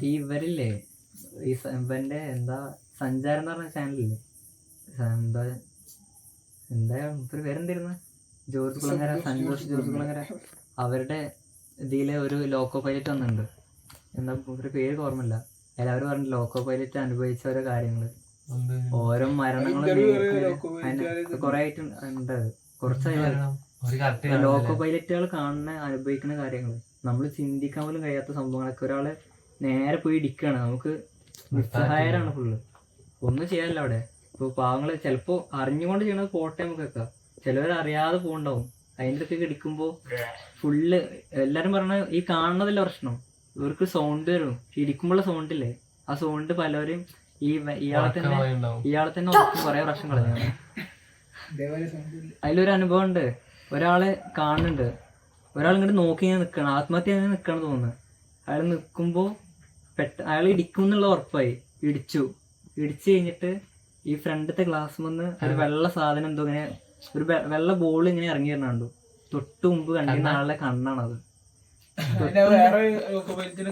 ഈ ഇവരില്ലേ ഈ ഇവന്റെ എന്താ സഞ്ചാരം എന്ന് പറഞ്ഞ ചാനലില്ലേ, എന്താ എന്താ ഒരു പേരെന്തായിരുന്നു, ജോർജ് കുളങ്ങര, സന്തോഷ് ജോർജ് കുളങ്ങര, അവരുടെ ഇതിലെ ഒരു ലോക്കോ പൈലറ്റ് വന്നിട്ടുണ്ട്. എന്താ ഒരു പേര് ഓർമ്മയില്ല. എല്ലാവരും പറഞ്ഞു ലോക്കോ പൈലറ്റ് അനുഭവിച്ച ഓരോ കാര്യങ്ങള്, ഓരോ മരണങ്ങളും കുറെ ആയിട്ട് ഉണ്ട്. കുറച്ചായി ലോക്കോ പൈലറ്റുകൾ കാണുന്ന അനുഭവിക്കുന്ന കാര്യങ്ങൾ നമ്മൾ ചിന്തിക്കാൻ പോലും കഴിയാത്ത സംഭവങ്ങളൊക്കെ. ഒരാള് നേരെ പോയി ഇടിക്കുകയാണ്, നമുക്ക് നിസ്സഹായരാണ് ഫുള്ള്, ഒന്നും ചെയ്യാനില്ല അവിടെ. ഇപ്പൊ പാവങ്ങള് ചിലപ്പോ അറിഞ്ഞുകൊണ്ട് ചെയ്യണത് പോട്ടെ നമുക്ക് വെക്കാം, ചിലവർ അറിയാതെ പോകണ്ടാവും. അതിൻ്റെ അടുത്തേക്ക് ഇടിക്കുമ്പോ ഫുള്ള് എല്ലാരും പറഞ്ഞ ഈ കാണുന്നതല്ല പ്രശ്നം, ഇവർക്ക് സൗണ്ട് വരും, ഇടിക്കുമ്പോഴുള്ള സൗണ്ടില്ലേ, ആ സൗണ്ട് പലരും ഇയാളെ തന്നെ കുറെ പ്രശ്നം കളഞ്ഞാണ്. അതിലൊരു അനുഭവം ഉണ്ട്, ഒരാളെ കാണുന്നുണ്ട്, ഒരാൾ ഇങ്ങോട്ട് നോക്കി ഇങ്ങനെ നിൽക്കണം, ആത്മഹത്യ നിൽക്കണം തോന്നുന്നു. അയാൾ നിൽക്കുമ്പോൾ അയാൾ ഇടിക്കും എന്നുള്ള ഉറപ്പായി, ഇടിച്ചു കഴിഞ്ഞിട്ട് ഈ ഫ്രണ്ടത്തെ ഗ്ലാസ് വന്ന് ഒരു വെള്ള സാധനം എന്തോ ഇങ്ങനെ ഒരു വെള്ള ബോൾ ഇങ്ങനെ ഇറങ്ങി വരണുണ്ടു. തൊട്ട് മുമ്പ് കണ്ടിരുന്ന ആളുടെ കണ്ണാണത്.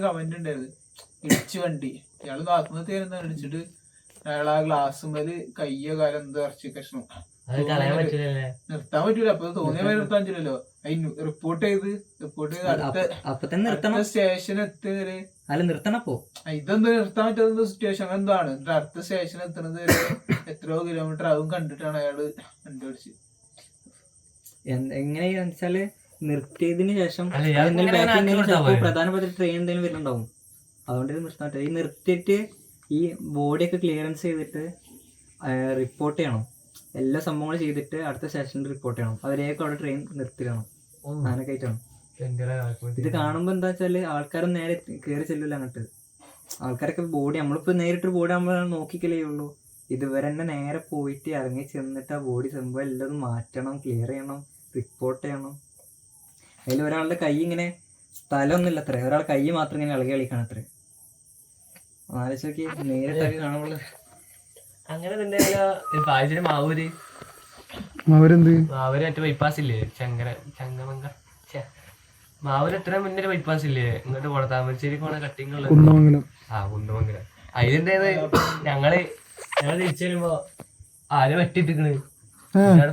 കമന്റ് ഉണ്ടായത് ഇടിച്ചു വണ്ടി, ഇയാള് ആത്മഹത്യ ഇടിച്ചിട്ട് അയാൾ ആ ഗ്ലാസ് കയ്യോ കാലം എന്തോ ഇറച്ചി കഷ്ണം നിർത്താൻ പറ്റൂല. അപ്പൊ തോന്നിയ നിർത്താൻ പറ്റില്ലല്ലോ. റിപ്പോർട്ട് ചെയ്ത് അടുത്ത സ്റ്റേഷൻ എത്തുന്നവരെ നിർത്തണപ്പോ ഇതെന്തോ നിർത്താൻ പറ്റാത്ത സിറ്റുവേഷൻ എന്താണ്. അടുത്ത സ്റ്റേഷൻ എത്തുന്നത് എത്രയോ കിലോമീറ്റർ അതും കണ്ടിട്ടാണ് അയാള് കണ്ടുപിടിച്ചത്. എങ്ങനെയാന്ന് വെച്ചാല് നിർത്തിയതിന് ശേഷം പ്രധാനപ്പെട്ട ട്രെയിൻ എന്തെങ്കിലും വരുന്നുണ്ടാവും, അതുകൊണ്ട് നിർത്താൻ പറ്റില്ല. ഈ നിർത്തിയിട്ട് ഈ ബോഡിയൊക്കെ ക്ലിയറൻസ് ചെയ്തിട്ട് റിപ്പോർട്ട് ചെയ്യണം, എല്ലാ സംഭവങ്ങളും ചെയ്തിട്ട് അടുത്ത സ്റ്റേഷനിൽ റിപ്പോർട്ട് ചെയ്യണം. അവരെയൊക്കെ അവിടെ ട്രെയിൻ നിർത്തിയിടണം, അങ്ങനൊക്കെ ആയിട്ടാണ്. ഇത് കാണുമ്പോ എന്താ വെച്ചാല് ആൾക്കാരും നേരെ കയറി ചെല്ലൂല അങ്ങോട്ട്. ആൾക്കാരൊക്കെ ബോഡി നമ്മളിപ്പോ നേരിട്ടൊരു ബോഡി നമ്മൾ നോക്കിക്കലേ ഉള്ളൂ. ഇതുവരെ തന്നെ നേരെ പോയിട്ട് ഇറങ്ങി ചെന്നിട്ട് ആ ബോഡി സംഭവം എല്ലാം മാറ്റണം, ക്ലിയർ ചെയ്യണം, റിപ്പോർട്ട് ചെയ്യണം. അതിൽ ഒരാളുടെ കൈ ഇങ്ങനെ സ്ഥലമൊന്നുമില്ല അത്ര, ഒരാൾ കൈ മാത്രം ഇങ്ങനെ ഇളകി കളിക്കണം അത്ര. ആലോചിച്ച് നോക്കി നേരിട്ടൊക്കെ കാണുമ്പോൾ. അങ്ങനെ തന്നെ മാവൂര് മറ്റേ ബൈപ്പാസ് ഇല്ലേ, ചങ്ങമംഗ മാവൂര് എത്ര മുന്നേ ബൈപ്പാസ് ഇല്ലേ, ഇങ്ങോട്ട് പോണ താമരശ്ശേരി പോണ കട്ടിങ്ങുള്ള കുന്ദമംഗലം. അതിലുണ്ടായത് ഞങ്ങള് തിരിച്ചു വരുമ്പോ ആര് വെട്ടിട്ടിക്കണ്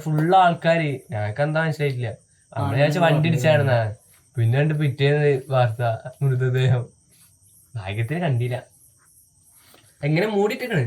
ഫുള്ള് ആൾക്കാര്. ഞങ്ങൾക്ക് എന്താ മനസ്സിലായിട്ടില്ല, നമ്മള് വിചാരിച്ച വണ്ടി ഇടിച്ചായിരുന്ന. പിന്നെ പിറ്റേന്ന് വാർത്ത മൃതദേഹം. ഭാഗ്യത്തിന് കണ്ടില്ല, എങ്ങനെ മൂടിട്ടിക്കണ്.